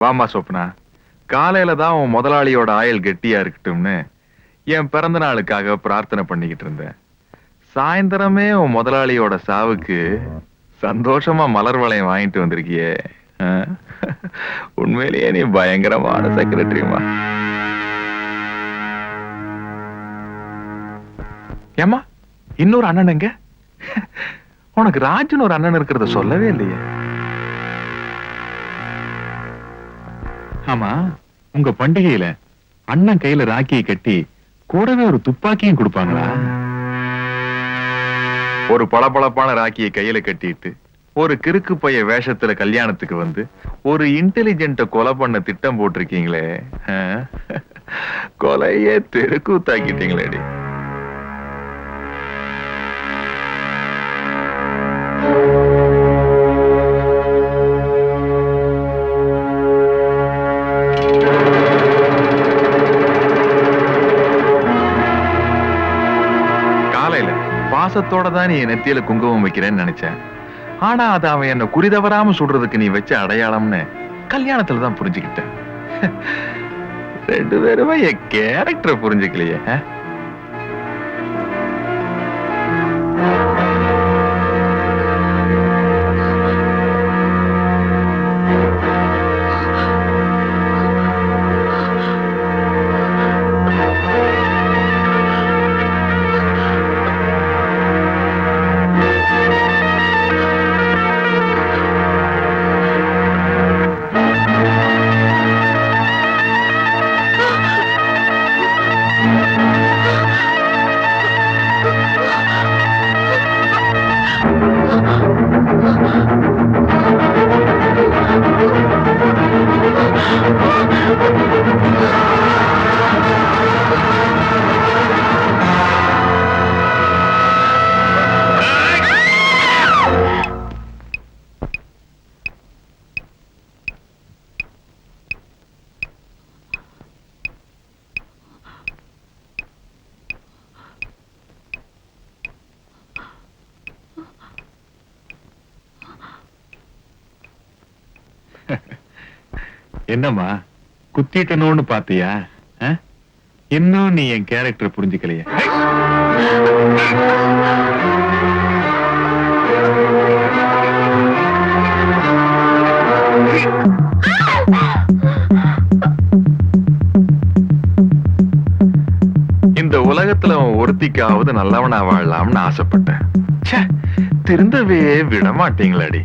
வாமா சொப்னா, காலையில தான் உன் முதலாளியோட ஆயுள் கெட்டியா இருக்கட்டும்னு என் பிறந்த நாளுக்காக பிரார்த்தனை பண்ணிக்கிட்டு இருந்தேன். சாயந்தரமே உன் முதலாளியோட சாவுக்கு சந்தோஷமா மலர் வளையம் வாங்கிட்டு வந்திருக்கியே. ஆ? உண்மையிலேயே நீ பயங்கரமான செக்ரட்டரிமா. ஏமா இன்னொரு அண்ணன் எங்க? உனக்கு ராஜுன்னு ஒரு அண்ணன் இருக்கிறத சொல்லவே இல்லையே. ஆமா, உங்க பண்டிகையில அண்ணன் கையில ராக்கியை கட்டி கூடவே ஒரு துப்பாக்கியும் கொடுப்பாங்களா? ஒரு பளபளப்பான ராக்கியை கையில கட்டிட்டு ஒரு கிறுக்கு பைய வேஷத்துல கல்யாணத்துக்கு வந்து ஒரு இன்டெலிஜென்ட்ட கொலை பண்ண திட்டம் போட்டிருக்கீங்களே. கொலையே தெருக்கூத்தாக்கிட்டீங்களேடி. காலையில பாசத்தோட தான் நீ என் நெத்தியில குங்குமம் வைக்கிறேன்னு நினைச்சேன். ஆனா அது அவன் என்ன குறிதவராம சுடுறதுக்கு நீ வச்ச அடையாளம்னு கல்யாணத்துல தான் புரிஞ்சுக்கிட்டேன். ரெண்டு பேருமே என் கேரக்டரை புரிஞ்சுக்கலையே. என்னம்மா குத்திட்டணும்னு பாத்தியா? இன்னும் நீ என் கேரக்டர் புரிஞ்சுக்கலையே. இந்த உலகத்துல ஒருத்திக்காவது நல்லவனா வாழலாம்னு ஆசைப்பட்டேன். திருந்தவே விட மாட்டீங்களாடி.